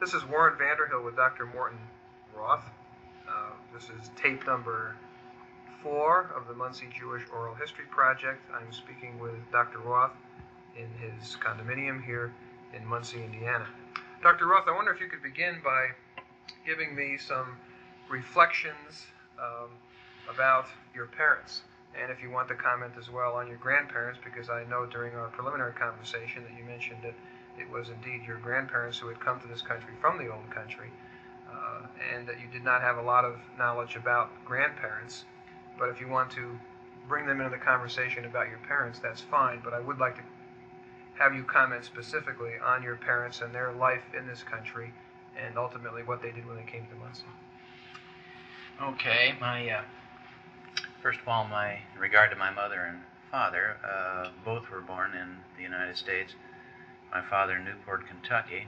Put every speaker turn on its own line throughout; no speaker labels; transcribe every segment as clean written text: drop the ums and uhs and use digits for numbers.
This is Warren Vanderhill with Dr. Mortin Roth. This is tape number 4 of the Muncie Jewish Oral History Project. I'm speaking with Dr. Roth in his condominium here in Muncie, Indiana. Dr. Roth, I wonder if you could begin by giving me some reflections about your parents, and if you want to comment as well on your grandparents, because I know during our preliminary conversation that you mentioned that it was indeed your grandparents who had come to this country from the old country, and that you did not have a lot of knowledge about grandparents. But if you want to bring them into the conversation about your parents, that's fine, but I would like to have you comment specifically on your parents and their life in this country, and ultimately what they did when they came to Muncie.
Okay, first of all, in regard to my mother and father, both were born in the United States. My father in Newport, Kentucky.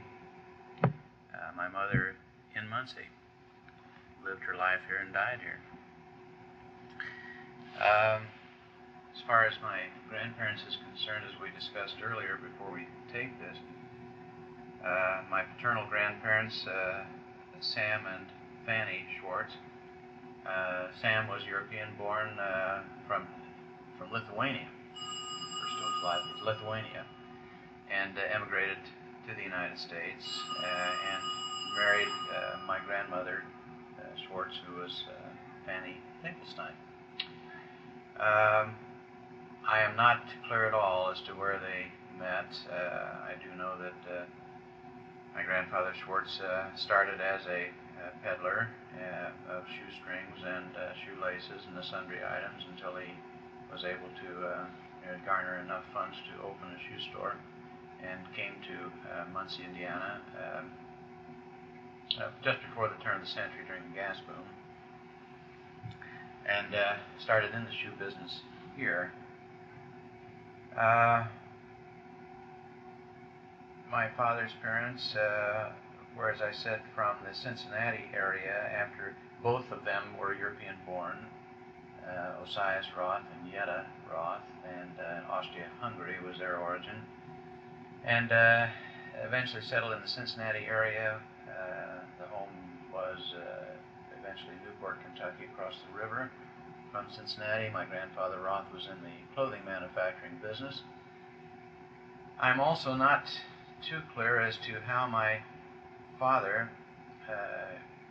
My mother in Muncie. Lived her life here and died here. As far as my grandparents is concerned, as we discussed earlier before we taped this, my paternal grandparents, Sam and Fanny Schwartz. Sam was European-born from Lithuania, first of all, Lithuania, and emigrated to the United States and married my grandmother, Schwartz, who was Fanny Finkelstein. I am not clear at all as to where they met. I do know that my grandfather Schwartz started as a peddler of shoestrings and shoelaces and sundry items until he was able to garner enough funds to open a shoe store, and came to Muncie, Indiana, just before the turn of the century during the gas boom, and started in the shoe business here. My father's parents were, as I said, from the Cincinnati area, after both of them were European-born, Osias Roth and Jetta Roth, and Austria-Hungary was their origin, and eventually settled in the Cincinnati area. The home was eventually Newport, Kentucky, across the river from Cincinnati. My grandfather Roth was in the clothing manufacturing business. I'm also not too clear as to how my father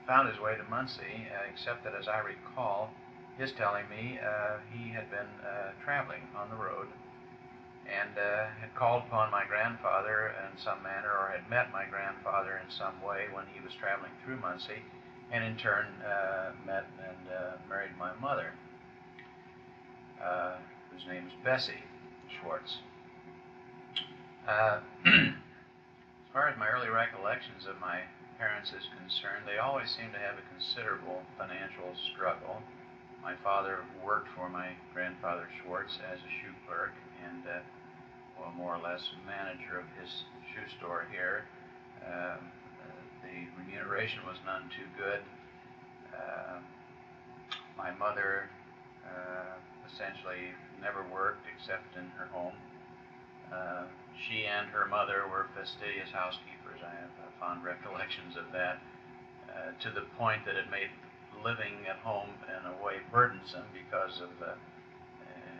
found his way to Muncie, except that, as I recall, his telling me he had been traveling on the road and had called upon my grandfather in some manner, or had met my grandfather in some way when he was traveling through Muncie, and in turn met and married my mother, whose name is Bessie Schwartz. As far as my early recollections of my parents is concerned, they always seemed to have a considerable financial struggle. My father worked for my grandfather Schwartz as a shoe clerk and, more or less, manager of his shoe store here. The remuneration was none too good. My mother essentially never worked except in her home. She and her mother were fastidious housekeepers. I have fond recollections of that, to the point that it made living at home in a way burdensome because of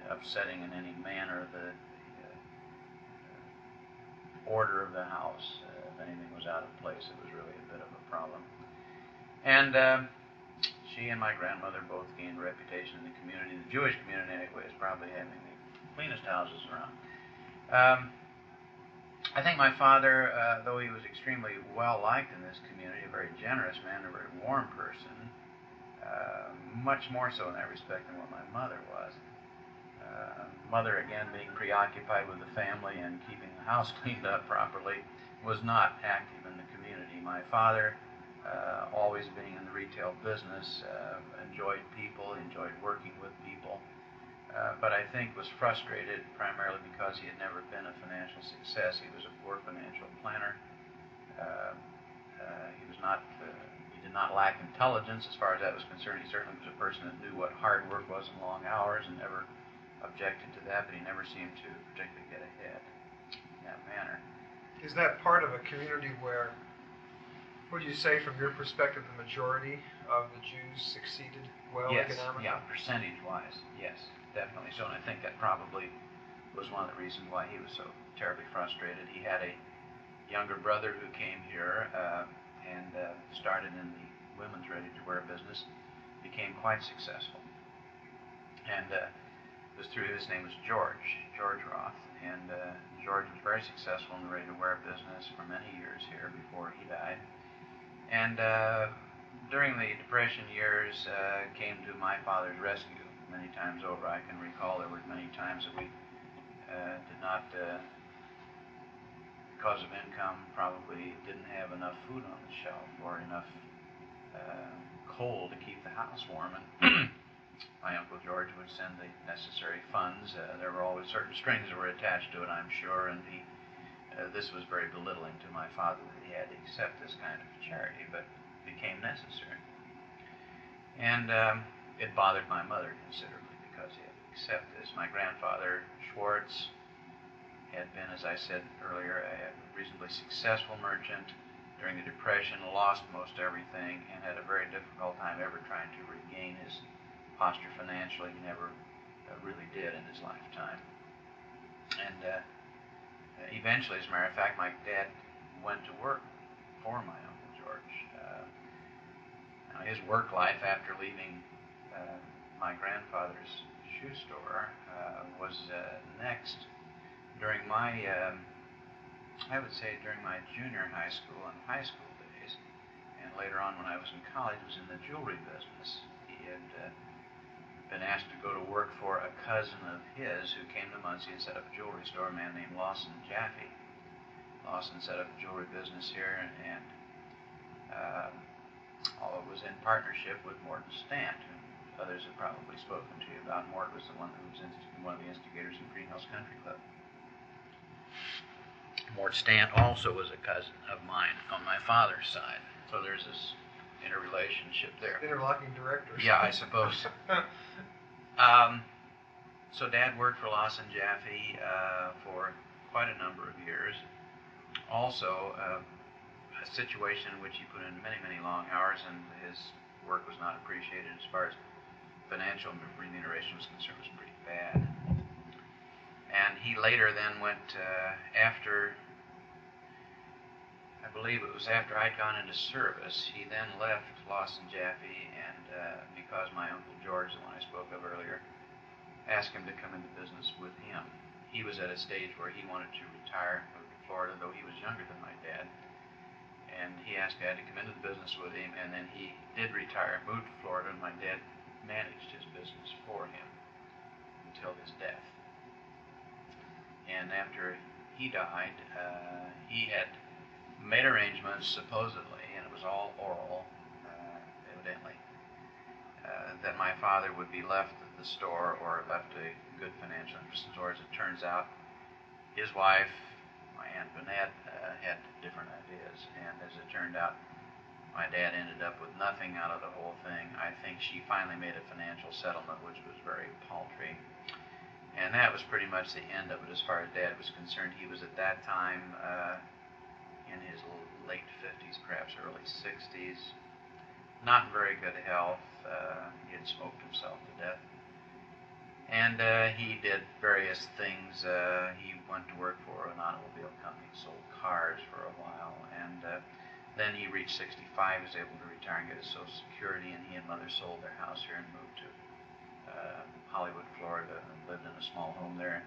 upsetting in any manner the order of the house. If anything was out of place, it was really a bit of a problem. And she and my grandmother both gained a reputation in the community, the Jewish community anyway, as probably having the cleanest houses around. I think my father, though he was extremely well-liked in this community, a very generous man, a very warm person, much more so in that respect than what my mother was. Mother, again, being preoccupied with the family and keeping the house cleaned up properly, was not active in the community. My father, always being in the retail business, enjoyed people, enjoyed working with people, but I think was frustrated primarily because he had never been a financial success. He was a poor financial planner. He did not lack intelligence as far as that was concerned. He certainly was a person that knew what hard work was and long hours, and never objected to that, but he never seemed to particularly get ahead in that manner.
Is that part of a community where Would you say, from your perspective, the majority of the Jews succeeded well economically?
Yeah, percentage-wise, yes, definitely so. And I think that probably was one of the reasons why he was so terribly frustrated. He had a younger brother who came here and started in the women's ready-to-wear business, became quite successful. And it was through, his name was George Roth, and George was very successful in the ready-to-wear business for many years here before he died. And during the Depression years, came to my father's rescue many times over. I can recall there were many times that we did not, because of income, probably didn't have enough food on the shelf or enough coal to keep the house warm. And my Uncle George would send the necessary funds. There were always certain strings that were attached to it, I'm sure, and this was very belittling to my father that he had to accept this kind of charity, but it became necessary. And it bothered my mother considerably because he had to accept this. My grandfather, Schwartz, had been, as I said earlier, a reasonably successful merchant during the Depression, lost most everything, and had a very difficult time ever trying to regain his posture financially. He never really did in his lifetime. And eventually, as a matter of fact, my dad went to work for my Uncle George. Now his work life after leaving my grandfather's shoe store was next during my, I would say during my junior high school and high school days, and later on when I was in college, was in the jewelry business. He had been asked to go to work for a cousin of his who came to Muncie and set up a jewelry store, a man named Lawson Jaffe. Lawson set up a jewelry business here, and all was in partnership with Mortin Stant, who others have probably spoken to you about. Mort was the one who was one of the instigators of Green Hills Country Club. Mort Stant also was a cousin of mine on my father's side, so there's this interrelationship there.
Interlocking directors.
Yeah, I suppose. So Dad worked for Lawson Jaffe for quite a number of years. Also, a situation in which he put in many, many long hours, and his work was not appreciated as far as financial remuneration was concerned, was pretty bad. And he later then went after, I believe it was after I'd gone into service, he then left Lawson Jaffe, and because my Uncle George, the one I spoke of earlier, asked him to come into business with him. He was at a stage where he wanted to retire, move to Florida, though he was younger than my dad. And he asked Dad to come into the business with him, and then he did retire, moved to Florida, and my dad managed his business for him until his death. And after he died, he had made arrangements, supposedly, and it was all oral, evidently, that my father would be left at the store or left a good financial interest in the store. As it turns out, his wife, my Aunt Vanette, had different ideas, and as it turned out, my dad ended up with nothing out of the whole thing. I think she finally made a financial settlement, which was very paltry, and that was pretty much the end of it as far as Dad was concerned. He was at that time in his late 50s, perhaps early 60s, not in very good health. He had smoked himself to death. And he did various things. He went to work for an automobile company, sold cars for a while, and then he reached 65, was able to retire and get his Social Security, and he and Mother sold their house here and moved to Hollywood, Florida, and lived in a small home there.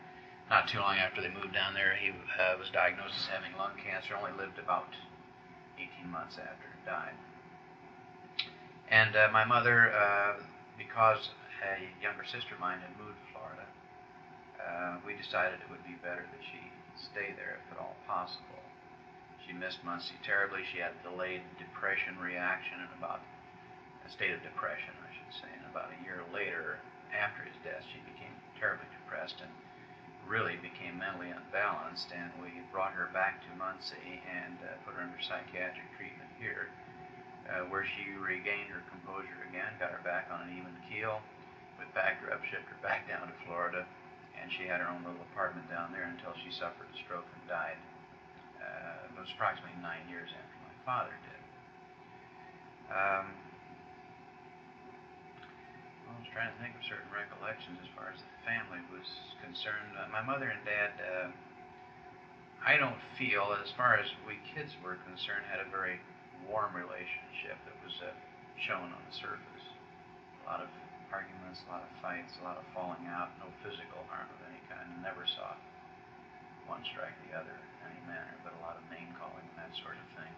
Not too long after they moved down there, he was diagnosed as having lung cancer, only lived about 18 months after he died. And my mother, because a younger sister of mine had moved to Florida, we decided it would be better that she stay there if at all possible. She missed Muncie terribly. She had a delayed depression reaction, and about a state of depression, I should say. And about a year later, after his death, she became terribly depressed and really became mentally unbalanced. And we brought her back to Muncie and put her under psychiatric treatment here, where she regained her composure again, got her back on an even keel. We packed her up, shipped her back down to Florida, and she had her own little apartment down there until she suffered a stroke and died. It was approximately 9 years after my father did. I was trying to think of certain recollections as far as the family was concerned. My mother and dad, I don't feel, as far as we kids were concerned, had a very warm relationship that was shown on the surface. A lot of arguments, a lot of fights, a lot of falling out, no physical harm of any kind. Never saw one strike the other in any manner, but a lot of name calling and that sort of thing,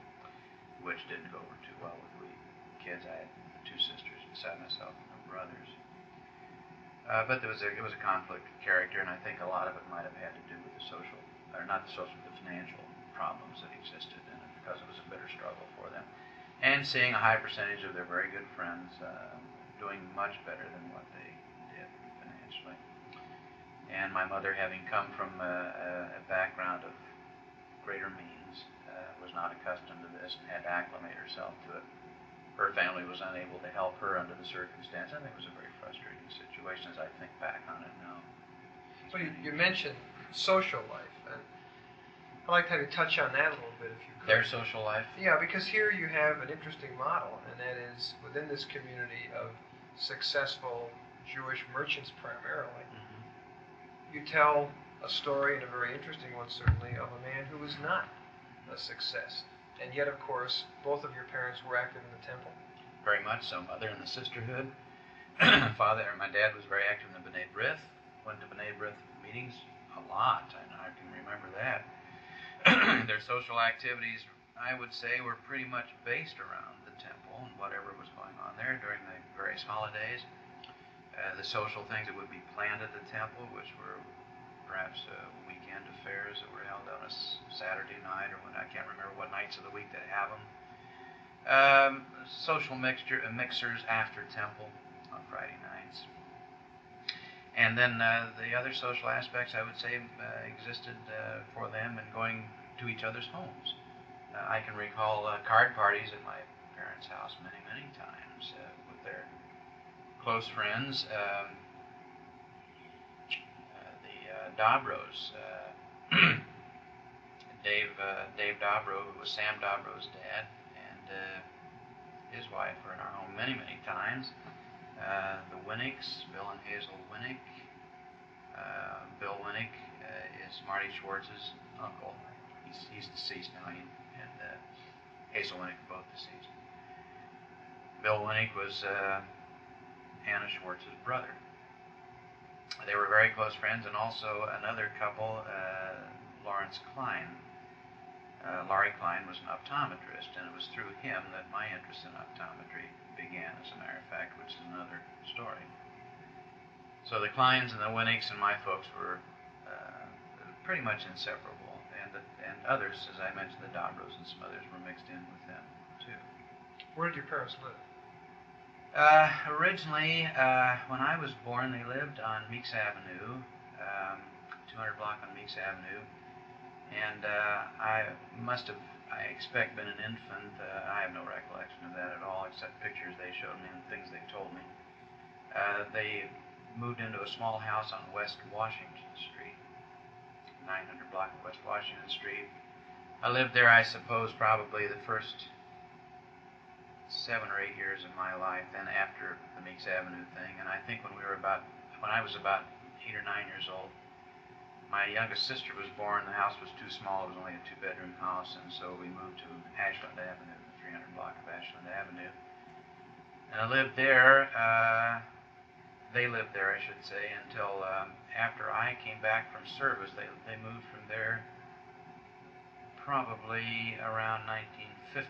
which didn't go over too well with we kids. I had two sisters beside myself and no brothers. But it was a conflict of character, and I think a lot of it might have had to do with the social, or not the social, but the financial problems that existed, and because it was a bitter struggle for them. And seeing a high percentage of their very good friends doing much better than what they did financially. And my mother, having come from a background of greater means, was not accustomed to this and had to acclimate herself to it. Her family was unable to help her under the circumstances. I think it was a very frustrating situation as I think back on it now.
Well, you mentioned social life, and I'd like to have you touch on that a little bit, if you could.
Their social life?
Yeah, because here you have an interesting model, and that is within this community of successful Jewish merchants primarily, you tell a story, and a very interesting one certainly, of a man who was not a success. And yet, of course, both of your parents were active in the temple.
Very much so. Mother in the sisterhood. My dad was very active in the B'nai B'rith. Went to B'nai B'rith meetings a lot. I can remember that. Their social activities, I would say, were pretty much based around the temple and whatever was going on there during the various holidays. The social things that would be planned at the temple, which were perhaps weekend affairs that were held on a Saturday night, or when I can't remember what nights of the week they have them. Social mixers after temple on Friday nights. And then the other social aspects, I would say, existed for them in going to each other's homes. I can recall card parties at my parents' house many, many times with their close friends. Dobros, Dave Dobro, who was Sam Dobro's dad, and his wife were in our home many, many times. The Winnicks, Bill and Hazel Winnick. Bill Winnick is Marty Schwartz's uncle. He's deceased now, and Hazel Winnick are both deceased. Bill Winnick was Anna Schwartz's brother. They were very close friends, and also another couple, Lawrence Klein. Laurie Klein was an optometrist, and it was through him that my interest in optometry began, as a matter of fact, which is another story. So the Kleins and the Winnicks and my folks were pretty much inseparable, and others, as I mentioned, the Dobros and some others were mixed in with them, too.
Where did your parents live?
Originally, when I was born, they lived on Meeks Avenue, 200 block on Meeks Avenue, and I must have, I expect, been an infant. I have no recollection of that at all, except pictures they showed me and things they told me. They moved into a small house on West Washington Street, 900 block of West Washington Street. I lived there, I suppose, probably the first 7 or 8 years of my life, then after the Meeks Avenue thing, and I think when I was about 8 or 9 years old, my youngest sister was born. The house was too small. It was only a 2-bedroom house, and so we moved to Ashland Avenue, the 300 block of Ashland Avenue. And I lived there, they lived there, I should say, until after I came back from service. They moved from there probably around 1950.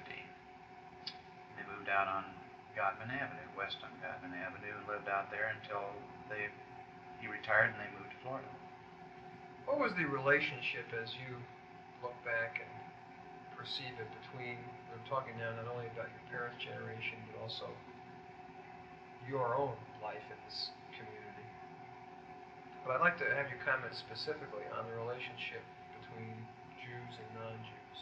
They moved out on Godman Avenue, west on Godman Avenue, and lived out there until he retired and they moved to Florida.
What was the relationship, as you look back and perceive it, between, I'm talking now not only about your parents' generation, but also your own life in this community. But I'd like to have you comment specifically on the relationship between Jews and non-Jews.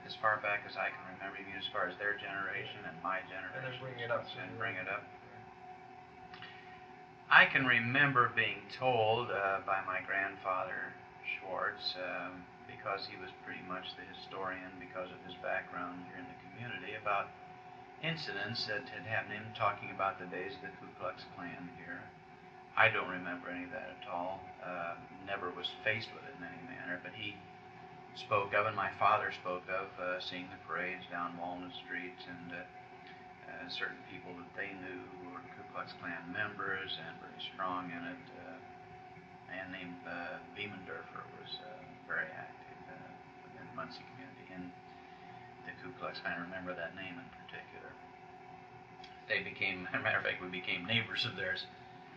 As far back as I can remember, you mean as far as their generation and my generation?
And then bring it up.
I can remember being told by my grandfather, Schwartz, because he was pretty much the historian because of his background here in the community, about incidents that had happened to him, talking about the days of the Ku Klux Klan here. I don't remember any of that at all. Never was faced with it in any manner, but he spoke of, and my father spoke of, seeing the parades down Walnut Street and certain people that they knew who were Ku Klux Klan members and very strong in it. A man named Biemendorfer was very active within the Muncie community in the Ku Klux Klan. I remember that name in particular. They became, as a matter of fact, we became neighbors of theirs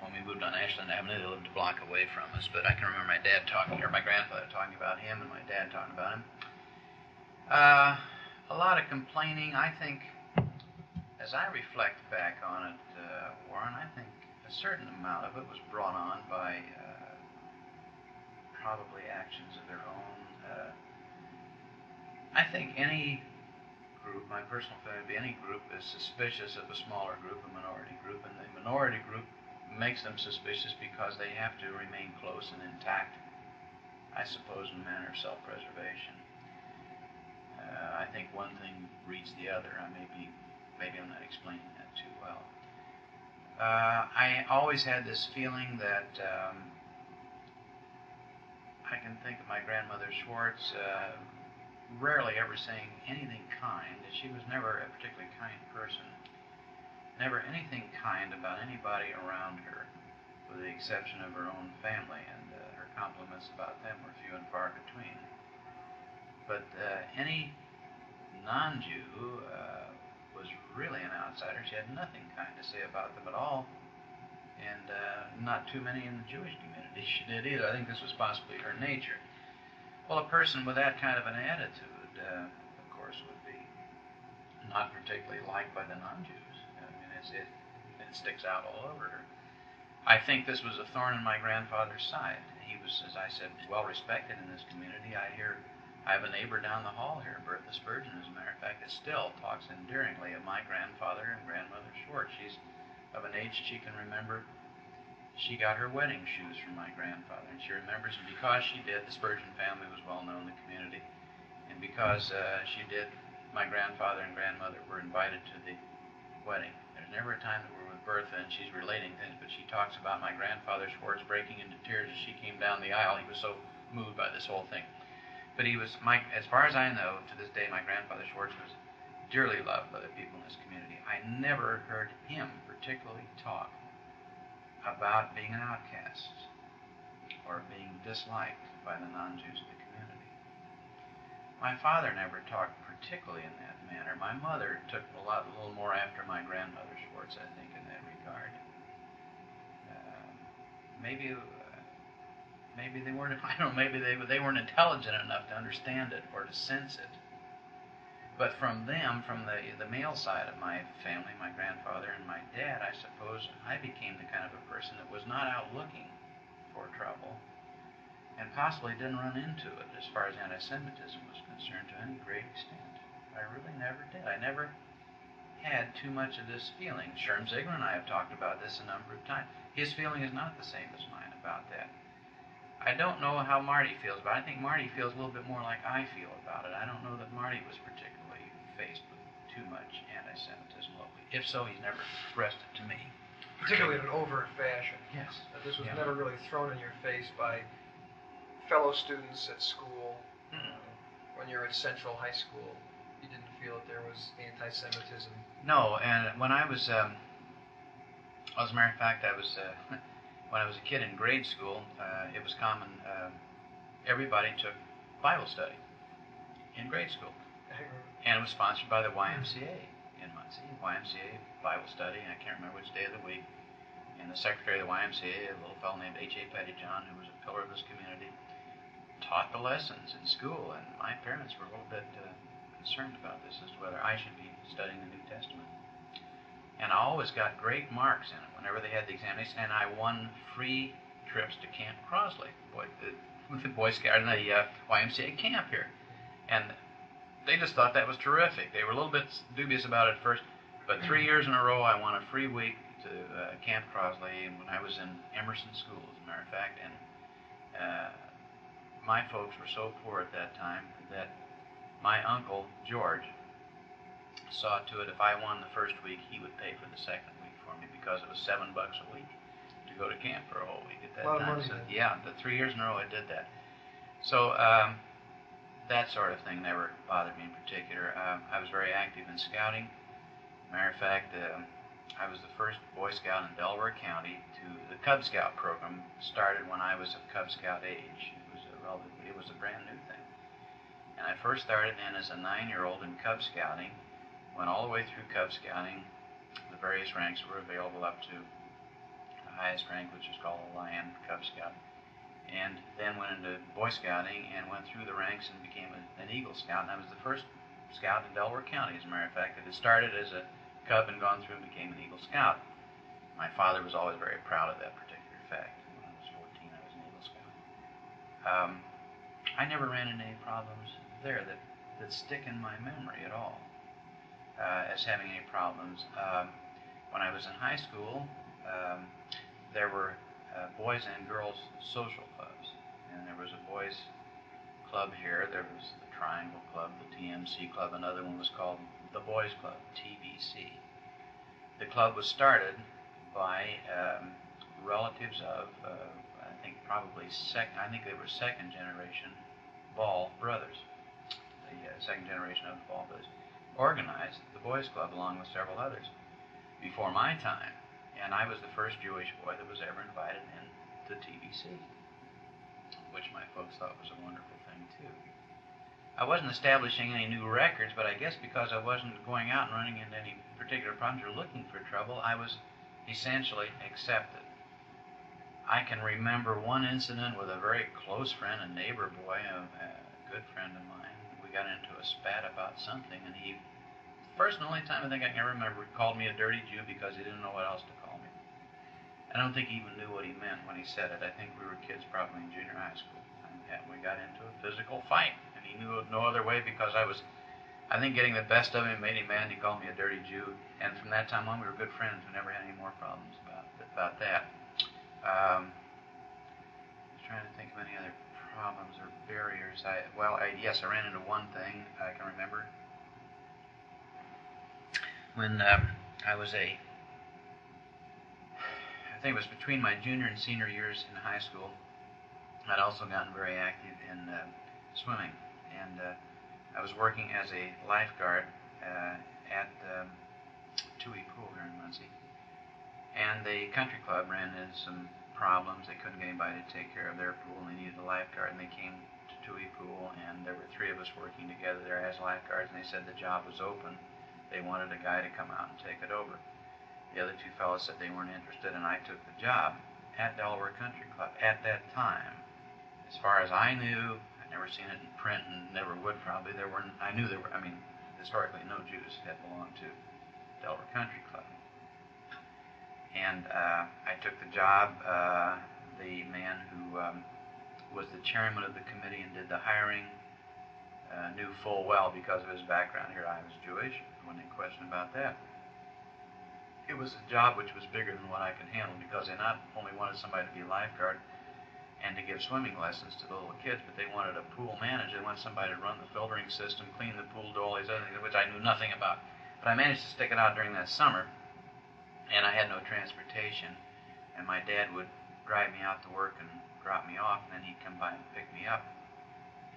when we moved on Ashland Avenue. They lived a block away from us, but I can remember my dad talking, or my grandfather talking about him, and my dad talking about him. A lot of complaining. I think, as I reflect back on it, Warren, I think a certain amount of it was brought on by probably actions of their own. I think any group, my personal feeling would be any group is suspicious of a smaller group, a minority group, and the minority group makes them suspicious because they have to remain close and intact, I suppose, in a manner of self-preservation. I think one thing breeds the other. Maybe I'm not explaining that too well. I always had this feeling that I can think of my grandmother Schwartz rarely ever saying anything kind. She was never a particularly kind person. Never anything kind about anybody around her, with the exception of her own family, and her compliments about them were few and far between. But any non-Jew was really an outsider. She had nothing kind to say about them at all, and not too many in the Jewish community she did either. I think this was possibly her nature. Well, a person with that kind of an attitude, of course, would be not particularly liked by the non-Jews. It sticks out all over her. I think this was a thorn in my grandfather's side. He was, as I said, well respected in this community. I have a neighbor down the hall here, Bertha Spurgeon, as a matter of fact, that still talks endearingly of my grandfather and grandmother Schwartz. She's of an age she can remember. She got her wedding shoes from my grandfather, and she remembers, and because she did, the Spurgeon family was well known in the community, and because she did, my grandfather and grandmother were invited to the wedding. There's never a time that we're with Bertha and she's relating things, but she talks about my grandfather Schwartz breaking into tears as she came down the aisle. He was so moved by this whole thing. But he was, as far as I know, to this day, my grandfather Schwartz was dearly loved by the people in this community. I never heard him particularly talk about being an outcast or being disliked by the non-Jews of the community. My father never talked particularly in that manner. My mother took a little more after my grandmother Schwartz, I think, in that regard. Maybe they weren't. I don't know. Maybe they weren't intelligent enough to understand it or to sense it. But from them, from the male side of my family, my grandfather and my dad, I suppose I became the kind of a person that was not out looking for trouble, and possibly didn't run into it as far as anti-Semitism was concerned to any great extent. I really never did. I never had too much of this feeling. Sherm Ziegler and I have talked about this a number of times. His feeling is not the same as mine about that. I don't know how Marty feels about it. I think Marty feels a little bit more like I feel about it. I don't know that Marty was particularly faced with too much anti-Semitism locally. If so, he's never expressed it to me.
Particularly in an overt fashion.
Yes.
This was never really thrown in your face by fellow students at school. When you're at Central High School, you didn't feel that there was anti-Semitism?
No, and when I was, as a matter of fact, when I was a kid in grade school, it was common, everybody took Bible study in grade school. And it was sponsored by the YMCA in Muncie, YMCA Bible study, and I can't remember which day of the week. And the secretary of the YMCA, a little fellow named H.A. Pettyjohn, who was a pillar of this community, taught the lessons in school, and my parents were a little bit concerned about this, as to whether I should be studying the New Testament. And I always got great marks in it whenever they had the examination, and I won free trips to Camp Crosley, the Boy Scout and the YMCA camp here. And they just thought that was terrific. They were a little bit dubious about it at first, but 3 years in a row I won a free week to Camp Crosley when I was in Emerson School, as a matter of fact, and my folks were so poor at that time that my uncle, George, saw to it if I won the first week, he would pay for the second week for me because it was $7 a week to go to camp for a whole week at that time. So, yeah, the 3 years in a row I did that. So that sort of thing never bothered me in particular. I was very active in scouting. Matter of fact, I was the first Boy Scout in Delaware County the Cub Scout program started when I was of Cub Scout age. It was a brand new thing. And I first started in as a 9-year-old in Cub Scouting, went all the way through Cub Scouting. The various ranks were available up to the highest rank, which is called a Lion Cub Scout. And then went into Boy Scouting and went through the ranks and became an Eagle Scout. And I was the first Scout in Delaware County, as a matter of fact. It had started as a Cub and gone through and became an Eagle Scout. My father was always very proud of that particular fact. When I was 14, I was an Eagle Scout. I never ran into any problems there that stick in my memory at all as having any problems. When I was in high school, there were boys and girls social clubs, and there was a boys club here. There was the Triangle Club, the TMC Club. Another one was called the Boys Club, TBC. The club was started by relatives of, I think they were second generation Ball brothers. The second generation of the Ball brothers organized the Boys Club along with several others before my time. And I was the first Jewish boy that was ever invited in to TBC, which my folks thought was a wonderful thing too. I wasn't establishing any new records, but I guess because I wasn't going out and running into any particular problems or looking for trouble, I was essentially accepted. I can remember one incident with a very close friend, a neighbor boy, a good friend of mine. We got into a spat about something, and he, first and only time I think I can remember, called me a dirty Jew because he didn't know what else to call me. I don't think he even knew what he meant when he said it. I think we were kids probably in junior high school. And we got into a physical fight, and he knew of no other way because I was, I think, getting the best of him made him mad. He called me a dirty Jew, and from that time on we were good friends. We never had any more problems about that. I was trying to think of any other problems or barriers. Yes, I ran into one thing I can remember. When I think it was between my junior and senior years in high school, I'd also gotten very active in swimming, and I was working as a lifeguard at Tui Pool here in Muncie. And the country club ran into some problems. They couldn't get anybody to take care of their pool, and they needed a lifeguard, and they came to Tui Pool, and there were 3 of us working together there as lifeguards, and they said the job was open. They wanted a guy to come out and take it over. The other 2 fellows said they weren't interested, and I took the job at Delaware Country Club. At that time, as far as I knew, I'd never seen it in print and never would probably, historically no Jews had belonged to Delaware Country Club. And I took the job. The man who was the chairman of the committee and did the hiring knew full well, because of his background here, I was Jewish. There wasn't any question about that. It was a job which was bigger than what I could handle, because they not only wanted somebody to be a lifeguard and to give swimming lessons to the little kids, but they wanted a pool manager. They wanted somebody to run the filtering system, clean the pool, do all these other things, which I knew nothing about. But I managed to stick it out during that summer, and I had no transportation, and my dad would drive me out to work and drop me off, and then he'd come by and pick me up.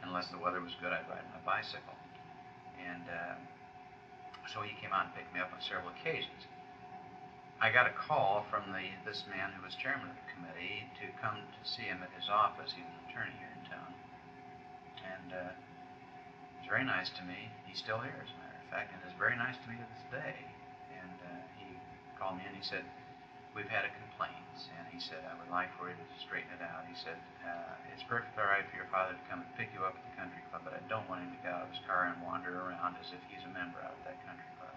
Unless the weather was good, I'd ride my bicycle. And so he came out and picked me up on several occasions. I got a call from this man who was chairman of the committee to come to see him at his office. He was an attorney here in town. And he was very nice to me. He's still here, as a matter of fact, and is very nice to me to this day. And he called me and he said, "We've had a complaint." And he said, "I would like for you to straighten it out." He said, "It's perfectly all right for your father to come and pick you up at the country club, but I don't want him to get out of his car and wander around as if he's a member out of that country club."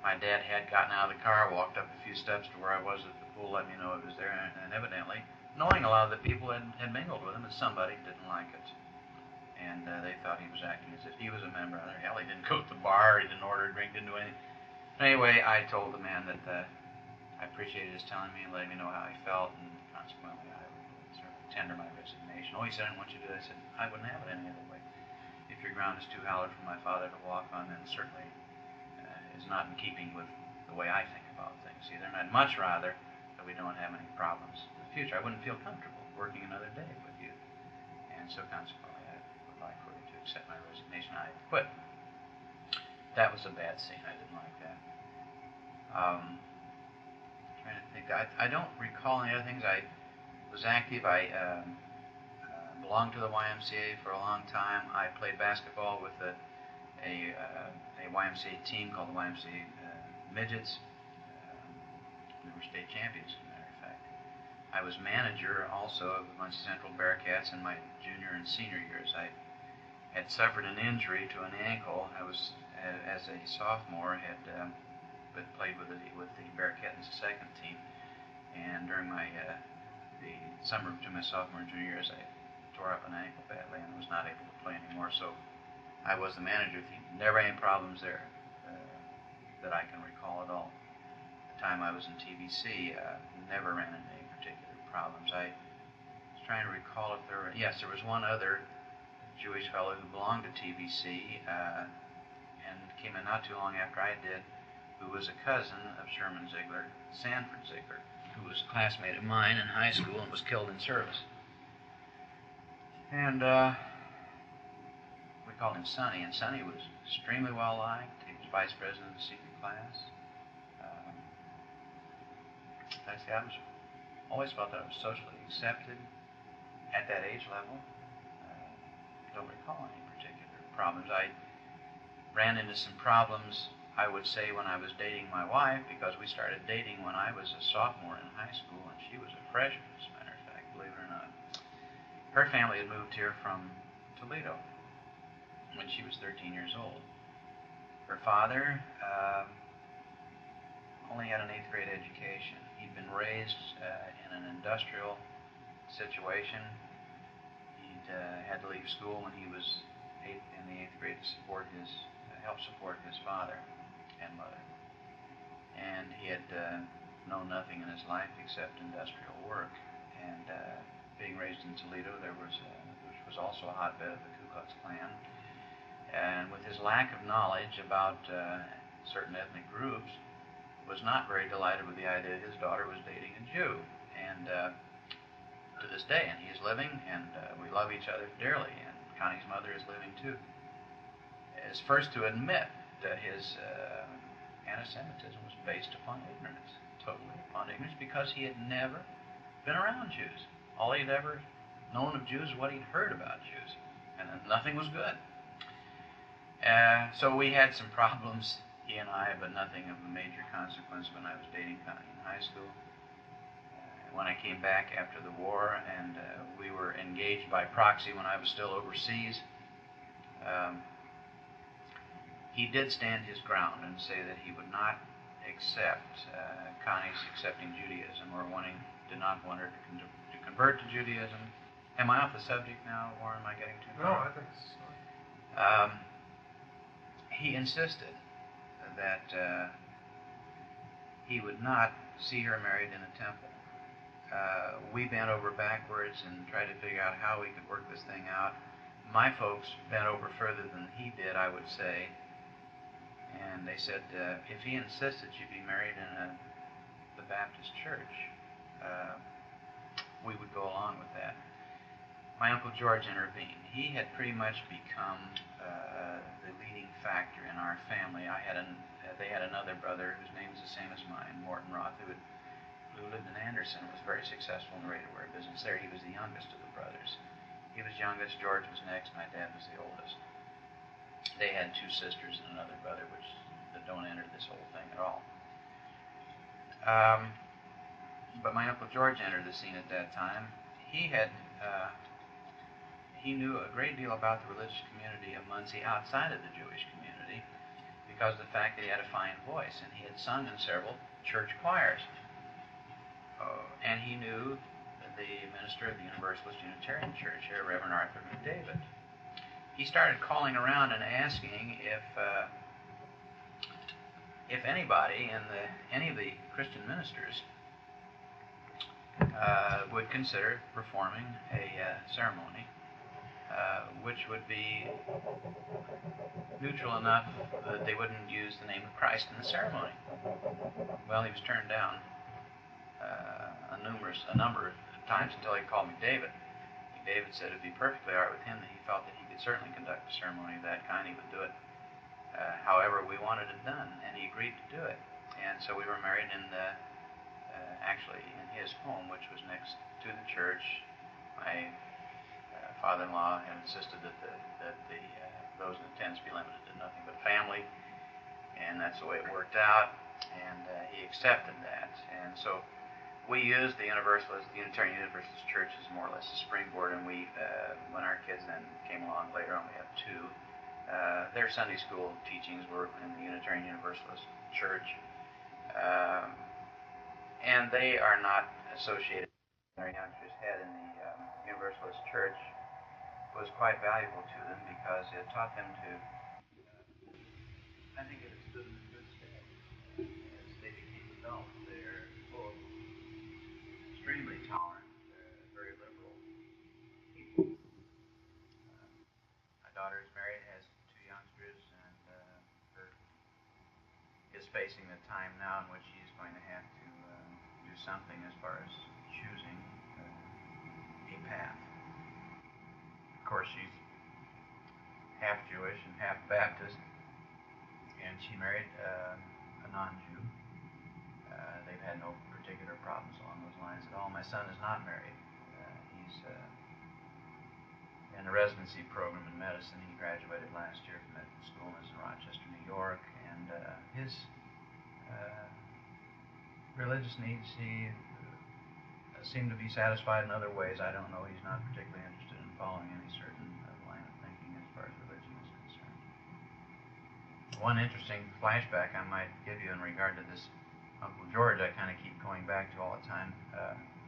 My dad had gotten out of the car, walked up a few steps to where I was at the pool, let me know it was there, and evidently, knowing a lot of the people had mingled with him, and somebody didn't like it. And they thought he was acting as if he was a member of there. Hell, he didn't go to the bar, he didn't order a drink, didn't do anything. Anyway, I told the man that I appreciated his telling me and letting me know how he felt, and consequently I removed the service. tender my resignation. Oh, he said, I didn't want you to do that. I said, I wouldn't have it any other way. If your ground is too hallowed for my father to walk on, then certainly is not in keeping with the way I think about things either. And I'd much rather that we don't have any problems in the future. I wouldn't feel comfortable working another day with you. And so consequently, I would like for you to accept my resignation. I quit. That was a bad scene. I didn't like that. Trying to think. I don't recall any other things. I was active. I belonged to the YMCA for a long time. I played basketball with a YMCA team called the YMCA Midgets. We were state champions, as a matter of fact. I was manager also of the Muncie Central Bearcats in my junior and senior years. I had suffered an injury to an ankle. I was, as a sophomore, had played with the Bearcats second team, and during my the summer between my sophomore and junior years, I tore up an ankle badly and was not able to play anymore. So I was the manager of the team. Never any problems there that I can recall at all. The time I was in TBC, never ran into any particular problems. I was trying to recall if there were. Yes, there was one other Jewish fellow who belonged to TBC and came in not too long after I did, who was a cousin of Sherman Ziegler, Sanford Ziegler, who was a classmate of mine in high school and was killed in service. And we called him Sonny, and Sonny was extremely well liked. He was vice president of the senior class. I always felt that I was socially accepted at that age level. Don't recall any particular problems. I ran into some problems, I would say, when I was dating my wife, because we started dating when I was a sophomore in high school, and she was a freshman, as a matter of fact, believe it or not. Her family had moved here from Toledo when she was 13 years old. Her father only had an 8th grade education. He'd been raised in an industrial situation. He'd had to leave school when he was in the 8th grade to help support his father and mother. And he had known nothing in his life except industrial work. And being raised in Toledo, which was also a hotbed of the Ku Klux Klan. And with his lack of knowledge about certain ethnic groups, was not very delighted with the idea that his daughter was dating a Jew. And to this day, and he is living, and we love each other dearly, and Connie's mother is living too, is first to admit that his anti-Semitism was based upon ignorance, totally upon ignorance, because he had never been around Jews. All he'd ever known of Jews was what he'd heard about Jews, and nothing was good. So we had some problems, he and I, but nothing of a major consequence when I was dating Connie in high school. When I came back after the war, and we were engaged by proxy when I was still overseas, he did stand his ground and say that he would not accept Connie's accepting Judaism did not want her to convert to Judaism. Am I off the subject now, or am I getting too far?
No, I think so.
He insisted that he would not see her married in a temple. We bent over backwards and tried to figure out how we could work this thing out. My folks bent over further than he did, I would say, and they said if he insisted she be married in the Baptist church, we would go along with that. My Uncle George intervened. He had pretty much become the leading factor in our family. They had another brother whose name is the same as mine, Mortin Roth, who lived in Anderson, was very successful in the ready-to-wear business there. He was the youngest of the brothers. He was youngest, George was next, my dad was the oldest. They had 2 sisters and another brother, that don't enter this whole thing at all. But my Uncle George entered the scene at that time. He knew a great deal about the religious community of Muncie outside of the Jewish community because of the fact that he had a fine voice, and he had sung in several church choirs. And he knew the minister of the Universalist Unitarian Church here, Reverend Arthur McDavid. He started calling around and asking if anybody in any of the Christian ministers would consider performing a ceremony which would be neutral enough that they wouldn't use the name of Christ in the ceremony. Well, he was turned down a number of times until he called me David. David said it would be perfectly all right with him, that he felt that he could certainly conduct a ceremony of that kind. He would do it. However, we wanted it done, and he agreed to do it. And so we were married actually in his home, which was next to the church. My father-in-law had insisted that those in attendance be limited to nothing but family, and that's the way it worked out. And he accepted that. And so we used the Unitarian Universalist Church as more or less a springboard, and we, when our kids then came along later on, we have two, their Sunday school teachings were in the Unitarian Universalist Church, and they are not associated. Their youngsters had in the Universalist Church was quite valuable to them because it taught them to, I think it stood them in good stead as they became adults. They're both extremely tolerant, very liberal people. My daughter is married, has two youngsters, and is facing the time now in which she's going to have to do something as far as choosing a path. Of course, she's half Jewish and half Baptist, and she married a non-Jew. They've had no particular problems along those lines at all. My son is not married. He's in a residency program in medicine. He graduated last year from medical school and is in Rochester, New York. And his religious needs, he seem to be satisfied in other ways. I don't know. He's not particularly interested in following any certain line of thinking as far as religion is concerned. One interesting flashback I might give you in regard to this Uncle George, I kind of keep going back to all the time,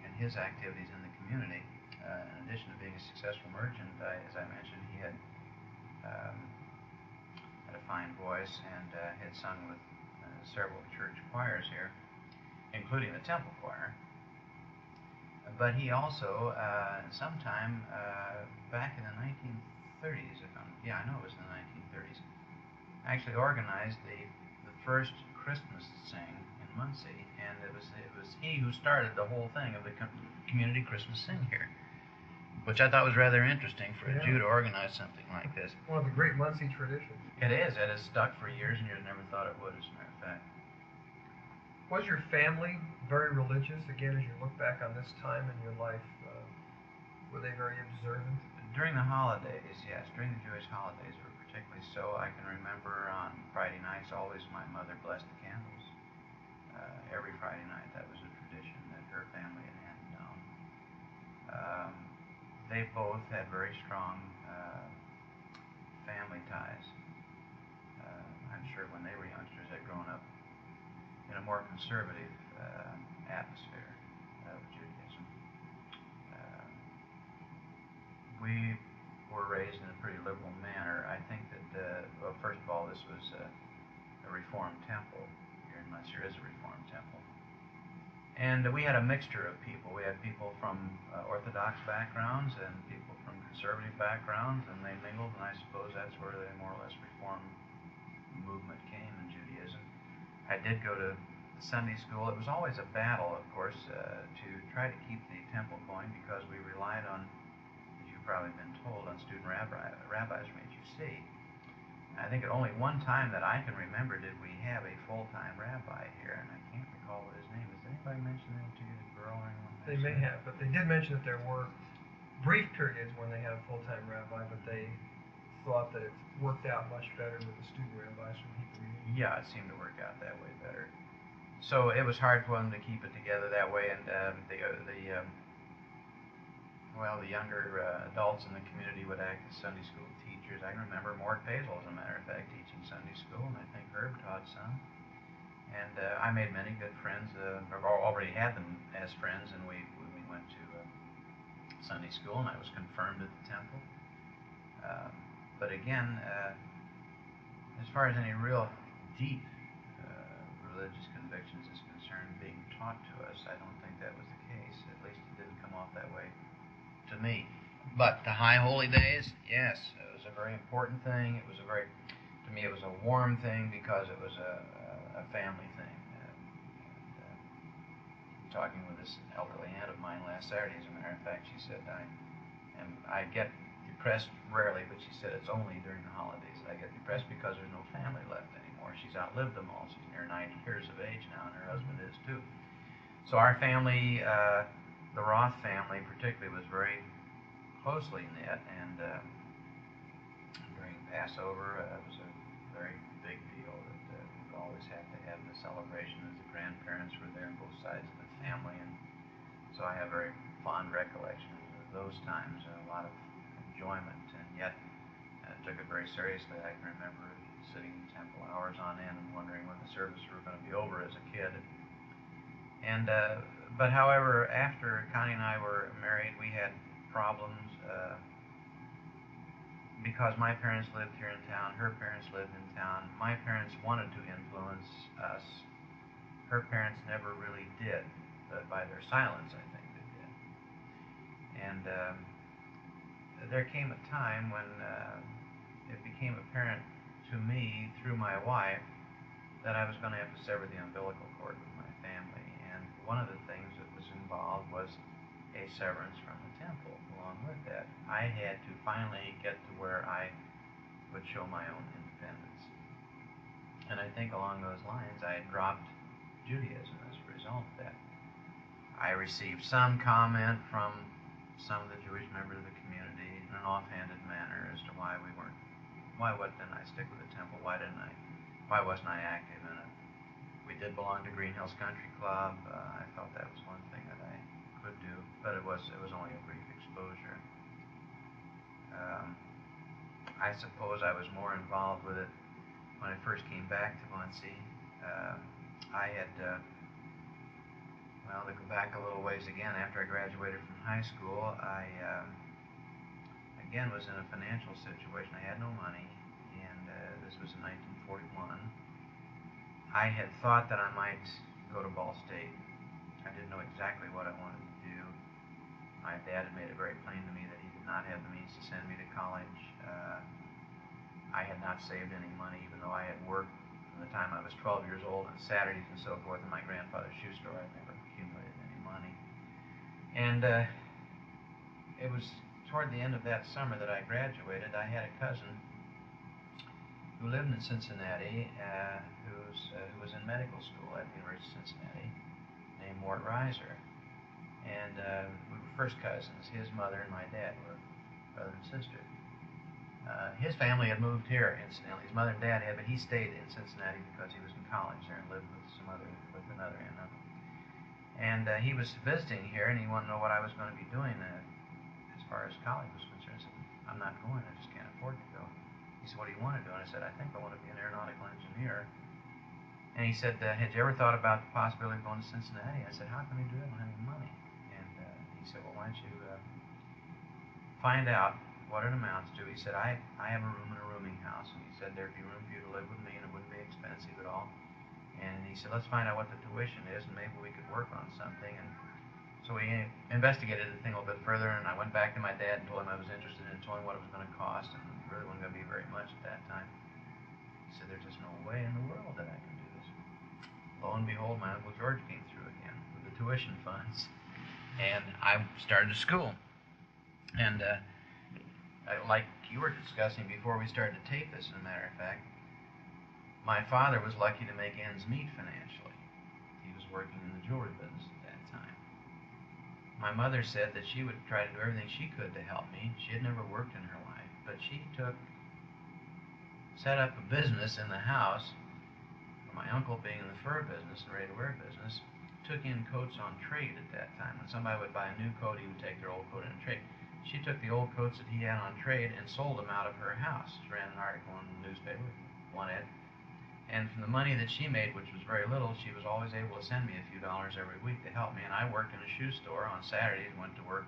in his activities in the community. In addition to being a successful merchant, as I mentioned, he had a fine voice and had sung with several church choirs here, including the Temple Choir. But he also, sometime back in the 1930s, I know it was in the 1930s, actually organized the first Christmas sing in Muncie, and it was he who started the whole thing of the community Christmas sing here, which I thought was rather interesting for a Jew to organize something like this.
One of the great Muncie traditions.
It is. It has stuck for years, and you'd never thought it would, as a matter of fact.
Was your family very religious? Again, as you look back on this time in your life, were they very observant?
During the holidays, yes. During the Jewish holidays, they were particularly so. I can remember on Friday nights, always my mother blessed the candles. Every Friday night, that was a tradition that her family had handed down. They both had very strong family ties. I'm sure when they were youngsters, had grown up in a more conservative atmosphere of Judaism. We were raised in a pretty liberal manner. I think that, well, first of all, this was a Reformed temple. Here in Muncie is a Reformed temple. And we had a mixture of people. We had people from Orthodox backgrounds and people from conservative backgrounds, and they mingled, and I suppose that's where the more or less Reformed movement came in Judaism. I did go to Sunday school. It was always a battle, of course, to try to keep the temple going because we relied on, as you've probably been told, on student rabbis from HUC. I think at only one time that I can remember did we have a full-time rabbi here, and I can't recall what his name is. Did anybody mention that to you, Burl, or anyone?
They may have, but they did mention that there were brief periods when they had a full-time rabbi, but they thought that it worked out much better with the student rabbis from Hebrew Union.
Yeah, it seemed to work out that way better. So it was hard for them to keep it together that way, and the younger adults in the community would act as Sunday school teachers. I can remember Mort Pazel, as a matter of fact, teaching Sunday school, and I think Herb taught some. And I made many good friends, or already had them as friends, and we went to Sunday school, and I was confirmed at the temple. But again, as far as any real deep religious conviction transcriptions is concerned, being taught to us. I don't think that was the case. At least it didn't come off that way to me. But the High Holy Days, yes, it was a very important thing. It was a very, to me, it was a warm thing because it was a family thing. Talking with this elderly aunt of mine last Saturday, as a matter of fact, she said, I get depressed rarely, but she said it's only during the holidays that I get depressed because there's no family left anymore. She's outlived them all. She's near 90 years of age now, and her husband is too. So our family, the Roth family particularly, was very closely knit, and during Passover, it was a very big deal that we always had to have the celebration as the grandparents were there on both sides of the family, and so I have very fond recollections of those times, a lot of enjoyment, and yet I took it very seriously. I can remember sitting in temple hours on end and wondering when the service were going to be over as a kid. And but however, after Connie and I were married, we had problems because my parents lived here in town, her parents lived in town. My parents wanted to influence us. Her parents never really did, but by their silence, I think they did. And there came a time when it became apparent to me through my wife that I was going to have to sever the umbilical cord with my family. And one of the things that was involved was a severance from the temple. Along with that, I had to finally get to where I would show my own independence. And I think along those lines, I had dropped Judaism as a result of that. I received some comment from some of the Jewish members of the community in an offhanded manner as to why didn't I stick with the temple? Why wasn't I active in it? We did belong to Green Hills Country Club. I felt that was one thing that I could do, but it was only a brief exposure. I suppose I was more involved with it when I first came back to Muncie. I had, to go back a little ways again, after I graduated from high school, I again was in a financial situation. I had no money, and this was in 1941. I had thought that I might go to Ball State. I didn't know exactly what I wanted to do. My dad had made it very plain to me that he did not have the means to send me to college. I had not saved any money, even though I had worked from the time I was 12 years old on Saturdays and so forth in my grandfather's shoe store. I never accumulated any money. And it was toward the end of that summer that I graduated. I had a cousin who lived in Cincinnati, who was in medical school at the University of Cincinnati, named Mortin. And we were first cousins. His mother and my dad were brother and sister. His family had moved here, incidentally. His mother and dad had, but he stayed in Cincinnati because he was in college there and lived with another aunt and uncle. And he was visiting here, and he wanted to know what I was going to be doing as far as college was concerned. I said, I'm not going. I just can't afford to go. He said, what do you want to do? And I said, I think I want to be an aeronautical engineer. And he said, had you ever thought about the possibility of going to Cincinnati? I said, how can we do that? I don't have any money. And he said, well, why don't you find out what it amounts to. He said, I have a room in a rooming house. And he said, there'd be room for you to live with me, and it wouldn't be expensive at all. And he said, let's find out what the tuition is, and maybe we could work on something. And so we investigated the thing a little bit further, and I went back to my dad and told him I was interested in it, told him what it was going to cost, and it really wasn't going to be very much at that time. He said, there's just no way in the world that I can do this. Lo and behold, my Uncle George came through again with the tuition funds, and I started school. And like you were discussing before we started to tape this, as a matter of fact, my father was lucky to make ends meet financially. He was working in the jewelry business at that time. My mother said that she would try to do everything she could to help me. She had never worked in her life, but she set up a business in the house. My uncle, being in the fur business and ready-to-wear business, took in coats on trade at that time. When somebody would buy a new coat, he would take their old coat in trade. She took the old coats that he had on trade and sold them out of her house. She ran an article in the newspaper, one ad. And from the money that she made, which was very little, she was always able to send me a few dollars every week to help me. And I worked in a shoe store on Saturdays, went to work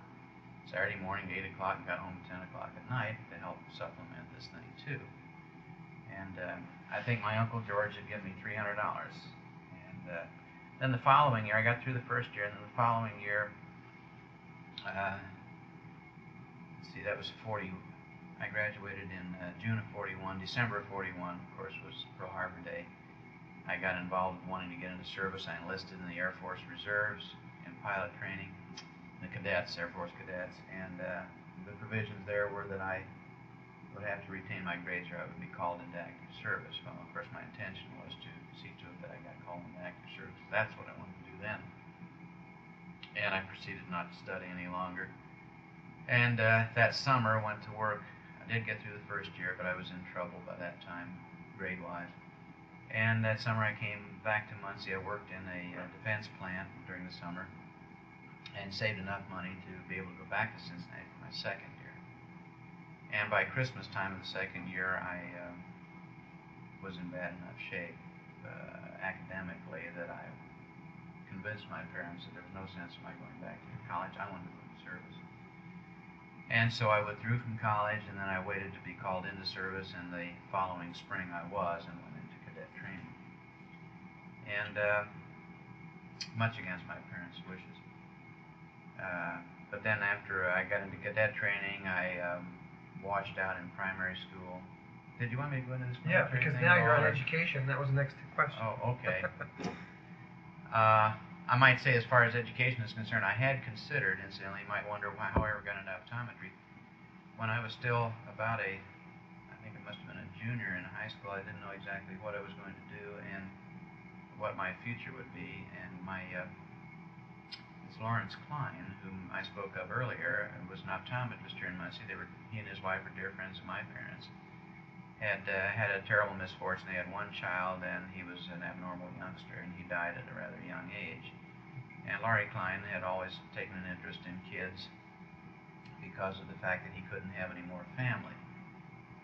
Saturday morning, 8 o'clock, and got home at 10 o'clock at night to help supplement this thing, too. And I think my Uncle George had given me $300. And Then the following year, I got through the first year, and then the following year, let's see, that was 40. I graduated in June of 41. December of 41, of course, was Pearl Harbor Day. I got involved with wanting to get into service. I enlisted in the Air Force Reserves in pilot training, the cadets, Air Force cadets, and the provisions there were that I would have to retain my grades or I would be called into active service. Well, of course, my intention was to see to it that I got called into active service. That's what I wanted to do then. And I proceeded not to study any longer. And that summer, went to work. I did get through the first year, but I was in trouble by that time, grade-wise. And that summer I came back to Muncie. I worked in a defense plant during the summer and saved enough money to be able to go back to Cincinnati for my second year. And by Christmas time of the second year, I was in bad enough shape academically that I convinced my parents that there was no sense in my going back to college. I wanted to go into service. And so I withdrew from college, and then I waited to be called into service, and the following spring I was, and went into cadet training. And much against my parents' wishes. But then after I got into cadet training, I washed out in primary school. Did you want me to go into this?
Yeah, because now you're on education. That was the next question.
Oh, okay. I might say, as far as education is concerned, I had considered, incidentally, you might wonder how I ever got into optometry. When I was still about I think it must have been a junior in high school, I didn't know exactly what I was going to do and what my future would be. And it's Lawrence Klein, whom I spoke of earlier, was an optometrist here in Muncie. He and his wife were dear friends of my parents. Had a terrible misfortune. They had one child, and he was an abnormal youngster, and he died at a rather young age. And Laurie Klein had always taken an interest in kids because of the fact that he couldn't have any more family,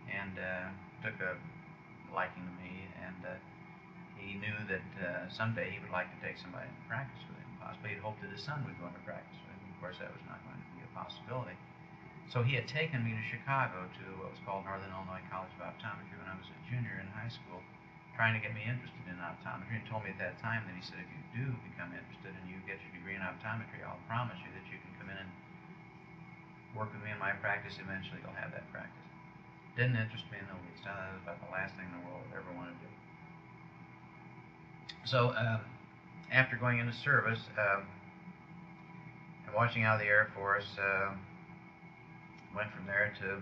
and took a liking to me, and he knew that someday he would like to take somebody into practice with him. Possibly he'd hoped that his son would go into practice with him. Of course, that was not going to be a possibility. So he had taken me to Chicago to what was called Northern Illinois College of Optometry when I was a junior in high school, trying to get me interested in optometry, and told me at that time that he said, if you do become interested and you get your degree in optometry, I'll promise you that you can come in and work with me in my practice. Eventually you'll have that practice. Didn't interest me in the least. I thought it was about the last thing in the world I'd ever want to do. So after going into service and watching out of the Air Force, went from there to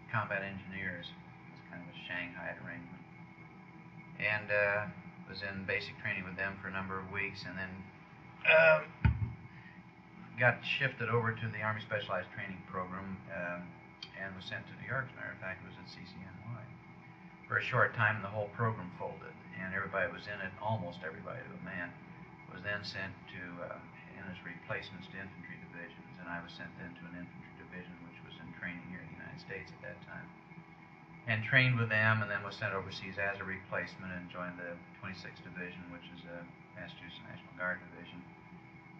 combat engineers. It's kind of a Shanghai arrangement. And was in basic training with them for a number of weeks, and then got shifted over to the Army Specialized Training Program and was sent to New York. As a matter of fact, it was at CCNY. For a short time, the whole program folded, and everybody was in it, almost everybody to a man, was then sent to, in as replacements to infantry divisions, and I was sent then to an infantry division, which was in training here in the United States at that time, and trained with them, and then was sent overseas as a replacement and joined the 26th Division, which is a Massachusetts National Guard division,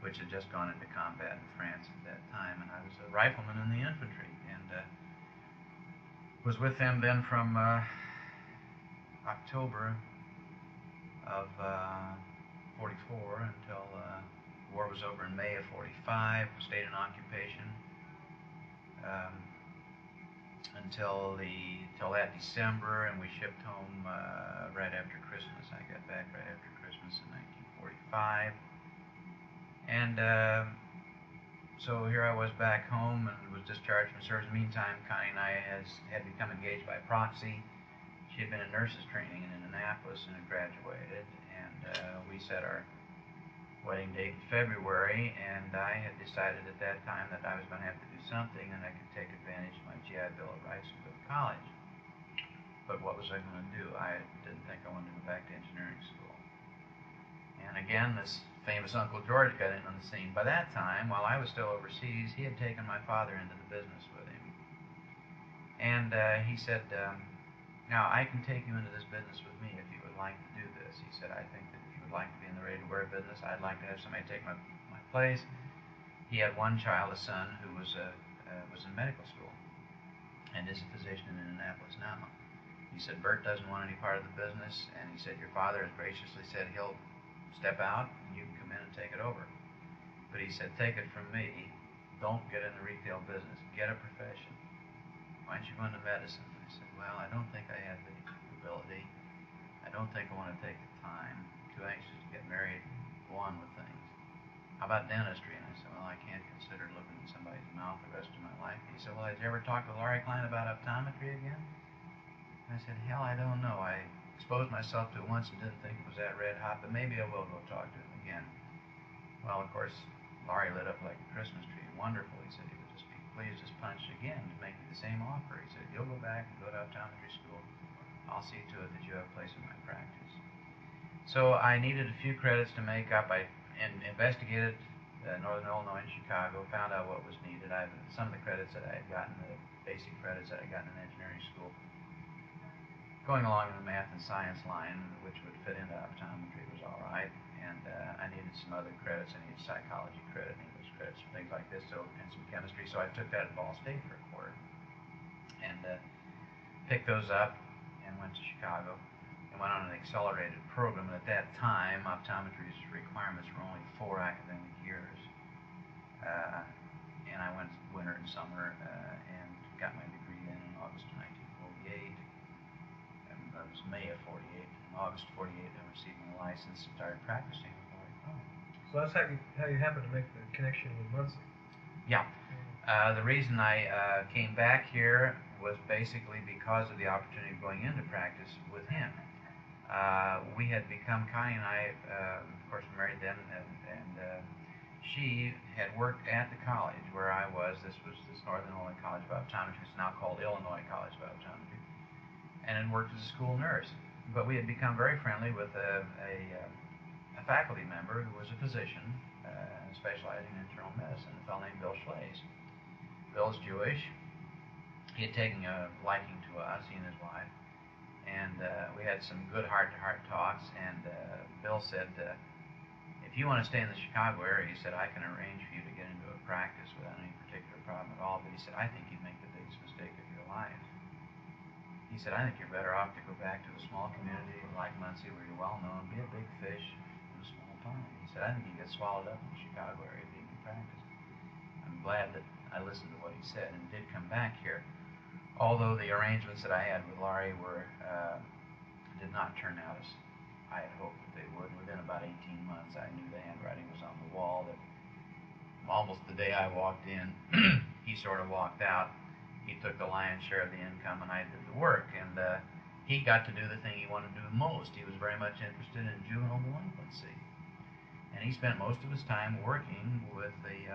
which had just gone into combat in France at that time, and I was a rifleman in the infantry, and was with them then from October of 44 until the war was over in May of 45. Stayed in occupation until that December, and we shipped home right after Christmas. I got back right after Christmas in 1945, and so here I was back home and was discharged from service. In the meantime, Connie and I had become engaged by proxy. She had been in nurses training in Indianapolis and had graduated, and we set our wedding date in February, and I had decided at that time that I was going to have to do something and I could take advantage of my GI Bill of rights to go to college. But what was I going to do? I didn't think I wanted to go back to engineering school. And again, this famous Uncle George got in on the scene. By that time, while I was still overseas, he had taken my father into the business with him. And he said, now I can take you into this business with me if you would like to do this. He said, I think that if you would like to be in the ready-to-wear business, I'd like to have somebody take my place. He had one child, a son, who was in medical school and is a physician in Indianapolis now. He said, Bert doesn't want any part of the business, and he said, your father has graciously said he'll step out and you can come in and take it over. But he said, take it from me, don't get in the retail business, get a profession. Why don't you go into medicine? I said, well, I don't think I have the ability. I don't think I want to take the time. Too anxious to get married, go on with things. How about dentistry? And I said, well, I can't consider looking at somebody's mouth the rest of my life. He said, well, did you ever talk to Laurie Klein about optometry again? And I said, hell, I don't know. I exposed myself to it once and didn't think it was that red hot, but maybe I will go talk to him again. Well, of course, Laurie lit up like a Christmas tree. Wonderful. He said he would just be pleased as punch again to make me the same offer. He said, you'll go back and go to optometry school. I'll see to it that you have a place in my practice. So I needed a few credits to make up. I investigated Northern Illinois and Chicago, found out what was needed. Some of the credits that I had gotten, the basic credits that I got in engineering school, going along in the math and science line, which would fit into optometry, was all right. And I needed some other credits. I needed psychology credit, English credits, things like this, so, and some chemistry. So I took that at Ball State for a quarter and picked those up and went to Chicago and went on an accelerated program. And at that time, optometry's requirements were only 4 academic years. And I went winter and summer and got my degree then in August of 1948. And that was May of 48. In August of 48, I received my license and started practicing with Laurie Klein.
So that's how you happened to make the connection with Muncie.
Yeah. The reason I came back here was basically because of the opportunity of going into practice with him. We had become, Connie and I, of course, married then, and she had worked at the college where I was. This was this Northern Illinois College of Optometry. It's now called Illinois College of Optometry, and had worked as a school nurse. But we had become very friendly with a faculty member who was a physician specializing in internal medicine, a fellow named Bill Schlaze. Bill's Jewish. He had taken a liking to us, he and his wife, and we had some good heart-to-heart talks, and Bill said, if you want to stay in the Chicago area, he said, I can arrange for you to get into a practice without any particular problem at all, but he said, I think you'd make the biggest mistake of your life. He said, I think you're better off to go back to a small community like Muncie where you're well-known, be a big fish in a small pond. He said, I think you get swallowed up in the Chicago area being in practice. I'm glad that I listened to what he said and did come back here. Although the arrangements that I had with Laurie did not turn out as I had hoped that they would. Within about 18 months, I knew the handwriting was on the wall, that almost the day I walked in, he sort of walked out. He took the lion's share of the income, and I did the work. And he got to do the thing he wanted to do the most. He was very much interested in juvenile delinquency. And he spent most of his time working with the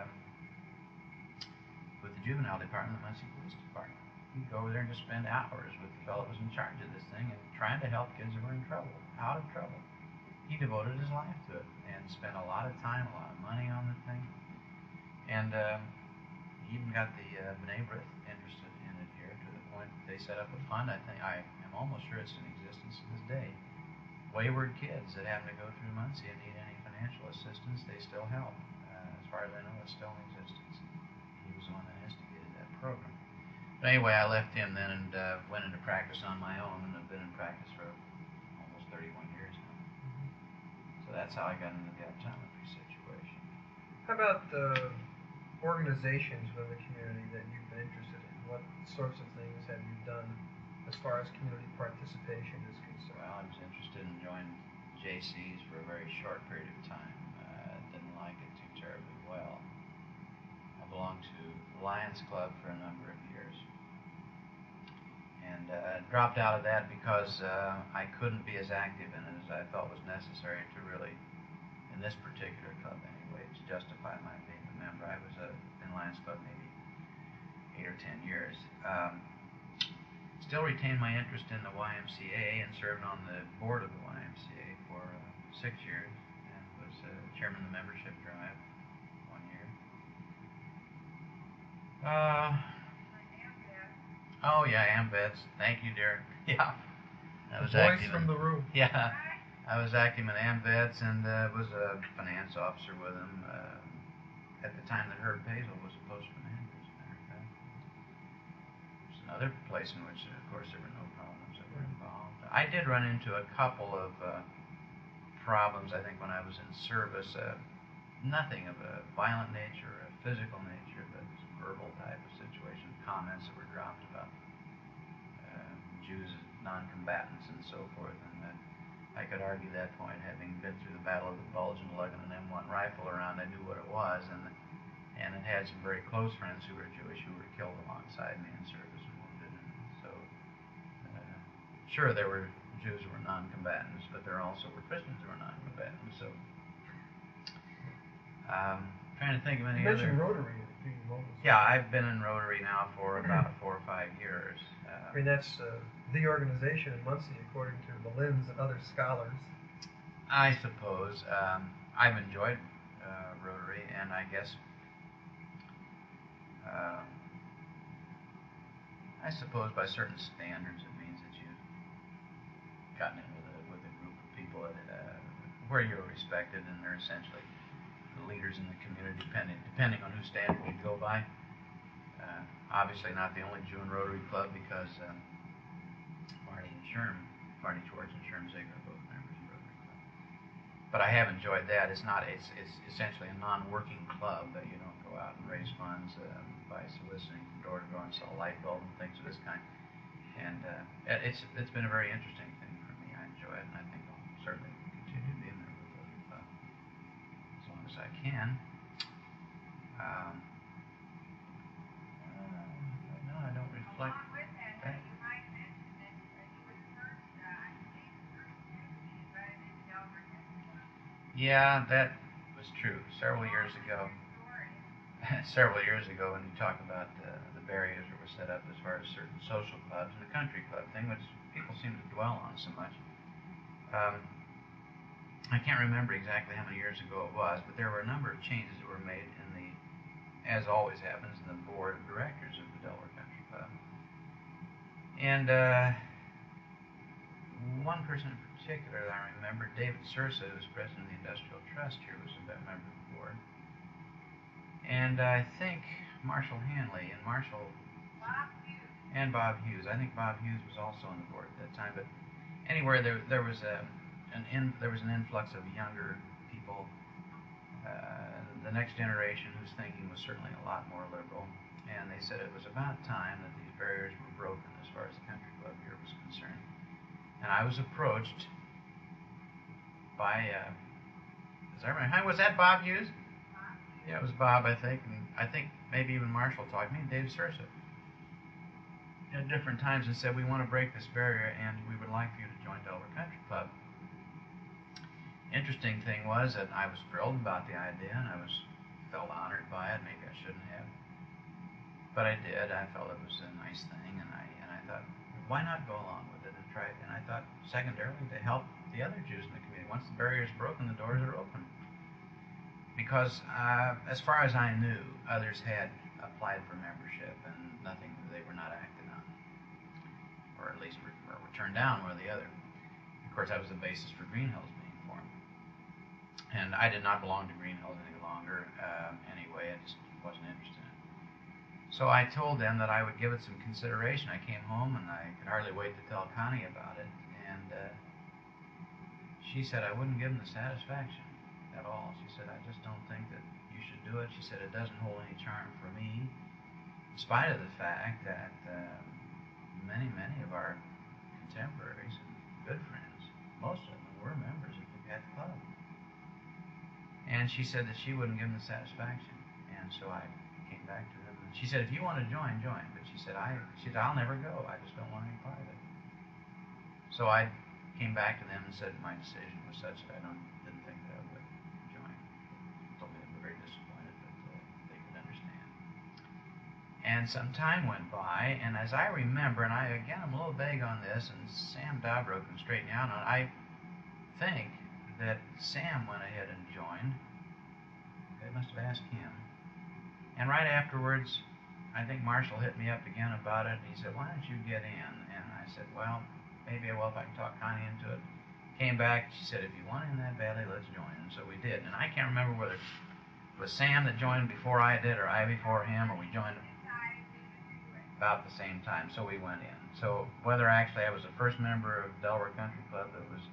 juvenile department of the Muncie Police Department. He'd go over there and just spend hours with the fellow who was in charge of this thing and trying to help kids who were in trouble, out of trouble. He devoted his life to it and spent a lot of time, a lot of money on the thing. And he even got the B'nai B'rith interested in it here to the point that they set up a fund. I am almost sure it's in existence to this day. Wayward kids that happen to go through Muncie and need any financial assistance, they still help. As far as I know, it's still in existence. He was the one that instigated that program. But anyway, I left him then and went into practice on my own, and have been in practice for almost 31 years now. So that's how I got into the optometry situation.
How about organizations within the community that you've been interested in? What sorts of things have you done as far as community participation is concerned?
Well, I was interested in joining JCs for a very short period of time. Didn't like it too terribly well. I belonged to the Lions Club for a number of years. And dropped out of that because I couldn't be as active in it as I felt was necessary to really, in this particular club anyway, to justify my being a member. I was in Lions Club maybe 8 or 10 years. Still retained my interest in the YMCA and served on the board of the YMCA for 6 years and was chairman of the membership drive 1 year. Oh yeah, AMVETS. Thank you, Derek. Yeah, I was active
from the room.
Yeah, I was active in AMVETS and was a finance officer with him at the time that Herb Pazel was a post from Andrews, as a matter of fact. So another place in which, of course, there were no problems that were involved. I did run into a couple of problems, I think, when I was in service. Nothing of a violent nature or a physical nature, but verbal type of situation, comments that were dropped about Jews as non-combatants and so forth. And I could argue that point, having been through the Battle of the Bulge and lugging an M1 rifle around, I knew what it was, and it had some very close friends who were Jewish who were killed alongside me in service and wounded. And so, sure, there were Jews who were non-combatants, but there also were Christians who were non-combatants. So, trying to think of any
you
other.
mentioned Rotary a few moments ago.
Yeah, I've been in Rotary now for about 4 or 5 years.
I mean, that's the organization in Muncie, according to the Lynds and other scholars.
I suppose. I've enjoyed Rotary, and I guess I suppose by certain standards it means that you've gotten in with a group of people where you're respected, and they're essentially the leaders in the community, depending on whose standard you go by. Obviously not the only Jew in Rotary Club, because Marty Schwartz and Sherm Ziegler are both members of Rotary Club. But I have enjoyed that. It's essentially a non-working club. That you don't go out and raise funds by soliciting from door to door and sell a light bulb and things of this kind. And it's been a very interesting thing for me. I enjoy it, and I think I'll certainly continue to be a member of the Rotary Club as long as I can. No, I don't reflect that. Yeah, that was true. Several years ago, when you talk about the barriers that were set up as far as certain social clubs and the country club thing, which people seem to dwell on so much. I can't remember exactly how many years ago it was, but there were a number of changes that were made in the, as always happens, in the board of directors of the Delaware Country Club. And one person in particular that I remember, David Sursa, who was president of the Industrial Trust here, was a member of the board. And I think Marshall Hanley and Bob Hughes. I think Bob Hughes was also on the board at that time. But anyway, there was an influx of younger people, the next generation whose thinking was certainly a lot more liberal. And they said it was about time that these barriers were broken as far as the country club here was concerned. And I was approached by, was that Bob Hughes? Yeah, it was Bob, I think. And I think maybe even Marshall talked to me, and Dave Sursa, at different times, and said, we want to break this barrier, and we would like for you to join Delaware Country Club. Interesting thing was that I was thrilled about the idea, and I felt honored by it. Maybe I shouldn't have, but I did. I felt it was a nice thing, and I thought, why not go along with it and try it? And I thought, secondarily, to help the other Jews in the community. Once the barrier is broken, the doors are open. Because as far as I knew, others had applied for membership, and nothing, they were not acted on, or at least were turned down one or the other. Of course, that was the basis for Green Hills being formed. And I did not belong to Green Hills any longer anyway. I just wasn't interested in it. So I told them that I would give it some consideration. I came home, and I could hardly wait to tell Connie about it. And she said I wouldn't give them the satisfaction at all. She said, I just don't think that you should do it. She said, it doesn't hold any charm for me, in spite of the fact that many of our contemporaries and good friends, most of them were members of that club. And she said that she wouldn't give them the satisfaction. And so I came back to them. And she said, if you want to join, join. But she said, I'll never go. I just don't want any part of it. So I came back to them and said my decision was such that I didn't think that I would join. Told me they were very disappointed, but they could understand. And some time went by, and as I remember, and I'm a little vague on this, and Sam Dobro can straighten me out on it, I think that Sam went ahead and joined. They must have asked him. And right afterwards, I think Marshall hit me up again about it. He said, why don't you get in? And I said, well, maybe I will if I can talk Connie into it. Came back, she said, if you want in that badly, let's join. And so we did. And I can't remember whether it was Sam that joined before I did, or I before him, or we joined. about the same time, so we went in. So whether actually I was the first member of Delaware Country Club that was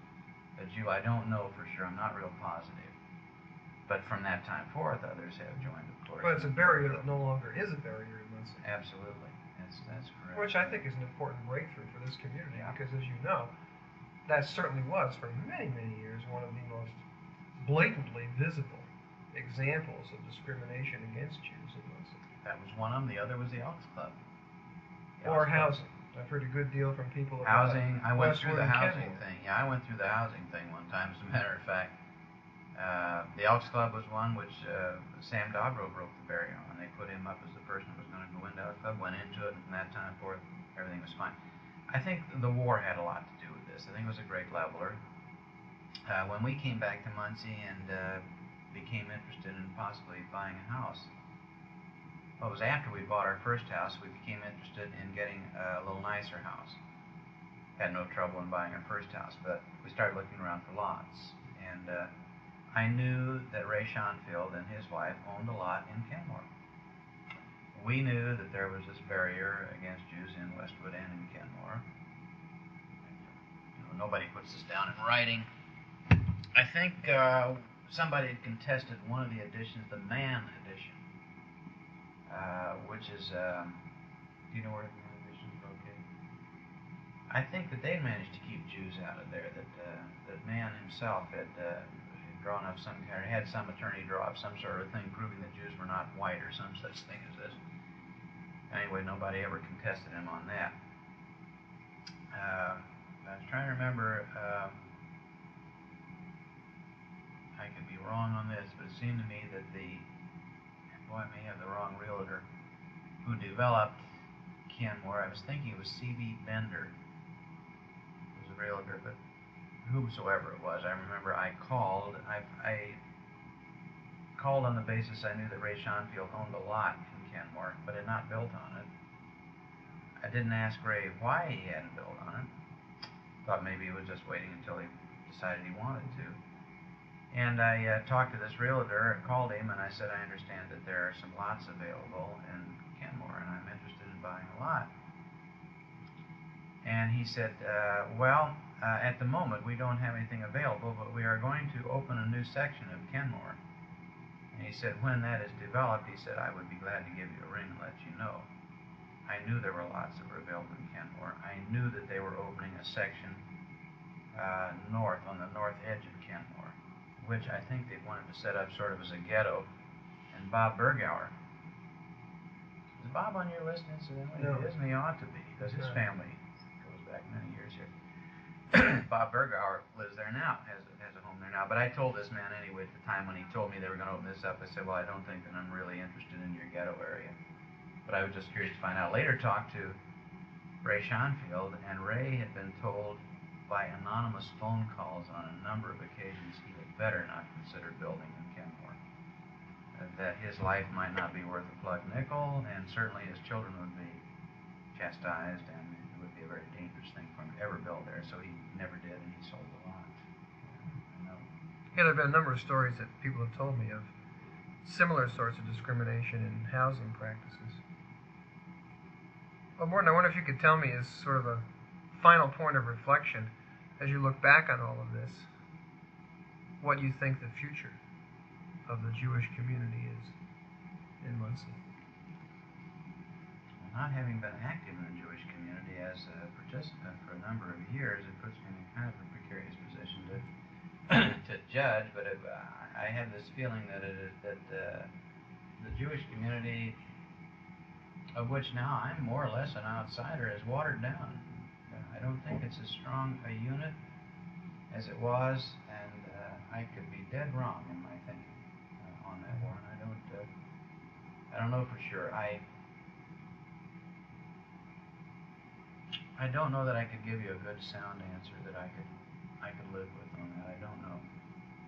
a Jew, I don't know for sure. I'm not real positive. But from that time forth, others have joined, of course.
Well, it's a barrier that no longer is a barrier in Muncie.
Absolutely. That's correct.
Which I think is an important breakthrough for this community,
Yeah.
because as you know, that certainly was, for many, many years, one of the most blatantly visible examples of discrimination against Jews in Muncie.
That was one of them. The other was the Elks Club.
Or housing. I've heard a good deal from people about
housing. I went through the
Westwood and
housing
Kenmore.
thing. Yeah, I went through the housing thing one time, as a matter of fact. The Elks Club was one which Sam Dobro broke the barrier on. They put him up as the person who was going to go into our club, went into it, and from that time forth, everything was fine. I think the war had a lot to do with this. I think it was a great leveler. When we came back to Muncie and became interested in possibly buying a house, well, it was after we bought our first house, we became interested in getting a little nicer house. Had no trouble in buying our first house, but we started looking around for lots. And I knew that Ray Schonfield and his wife owned a lot in Kenmore. We knew that there was this barrier against Jews in Westwood and in Kenmore. Nobody puts this down in writing. I think somebody had contested one of the editions, the Man edition, which is, do you know where the Man edition is located? I think that they managed to keep Jews out of there, that Man himself had drawn up some, or had some attorney draw up some sort of thing proving that Jews were not white or some such thing as this. Anyway, nobody ever contested him on that. I was trying to remember, I could be wrong on this, but it seemed to me that I may have the wrong realtor, who developed Kenmore. I was thinking it was C.B. Bender, who was a realtor, but whomsoever it was, I remember I called. I called on the basis I knew that Ray Schonfield owned a lot in Kenmore, but had not built on it. I didn't ask Ray why he hadn't built on it. Thought maybe he was just waiting until he decided he wanted to. And I talked to this realtor, called him, and I said, I understand that there are some lots available in Kenmore, and I'm interested in buying a lot. And he said, at the moment we don't have anything available, but we are going to open a new section of Kenmore. And he said, when that is developed, he said, I would be glad to give you a ring and let you know. I knew there were lots that were available in Kenmore. I knew that they were opening a section north, on the north edge of Kenmore, which I think they wanted to set up sort of as a ghetto. And Bob Bergauer, is Bob on your list incidentally?
No.
He is, and he ought to be, because his family goes back many years here. Bob Bergauer lives there now, has a home there now. But I told this man anyway at the time when he told me they were going to open this up, I said, well, I don't think that I'm really interested in your ghetto area. But I was just curious to find out. Later talked to Ray Schonfield, and Ray had been told by anonymous phone calls on a number of occasions he had better not consider building in Kenmore. That his life might not be worth a plug nickel, and certainly his children would be chastised, and it would be a very dangerous thing for him to ever build there. So he never did, and he sold the lot.
Yeah, there have been a number of stories that people have told me of similar sorts of discrimination in housing practices. Well, Mortin, I wonder if you could tell me, as sort of a final point of reflection, as you look back on all of this, what you think the future of the Jewish community is in Muncie.
Well, not having been active in the Jewish community as a participant for a number of years, it puts me in kind of a precarious position to judge, but I have this feeling that the Jewish community, of which now I'm more or less an outsider, is watered down. I don't think it's as strong a unit as it was, and I could be dead wrong in my thinking on that one. I don't know for sure. I don't know that I could give you a good sound answer that I could live with on that. I don't know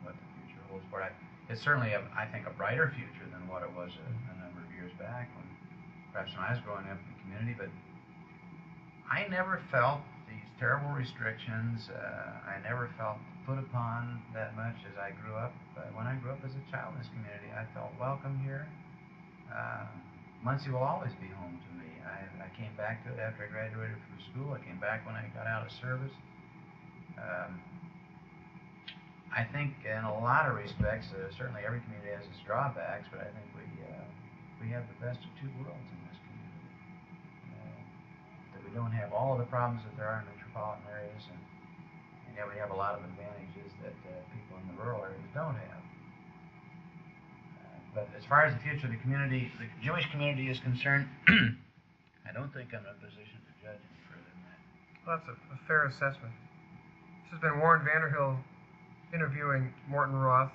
what the future holds for it. It's certainly, I think, a brighter future than what it was a number of years back, perhaps when I was growing up in the community, but I never felt these terrible restrictions. I never felt put upon that much as I grew up. When I grew up as a child in this community, I felt welcome here. Muncie will always be home to me. I came back to it after I graduated from school. I came back when I got out of service. I think in a lot of respects, certainly every community has its drawbacks, but I think we have the best of two worlds in this community. That we don't have all of the problems that there are in metropolitan areas, and yet we have a lot of advantages that people in the rural areas don't have. But as far as the future of the community, the Jewish community is concerned, I don't think I'm in a position to judge any further than that.
Well, that's a fair assessment. This has been Warren Vanderhill interviewing Mortin Roth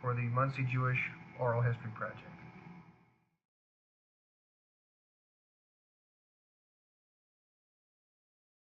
for the Muncie Jewish Oral History Project.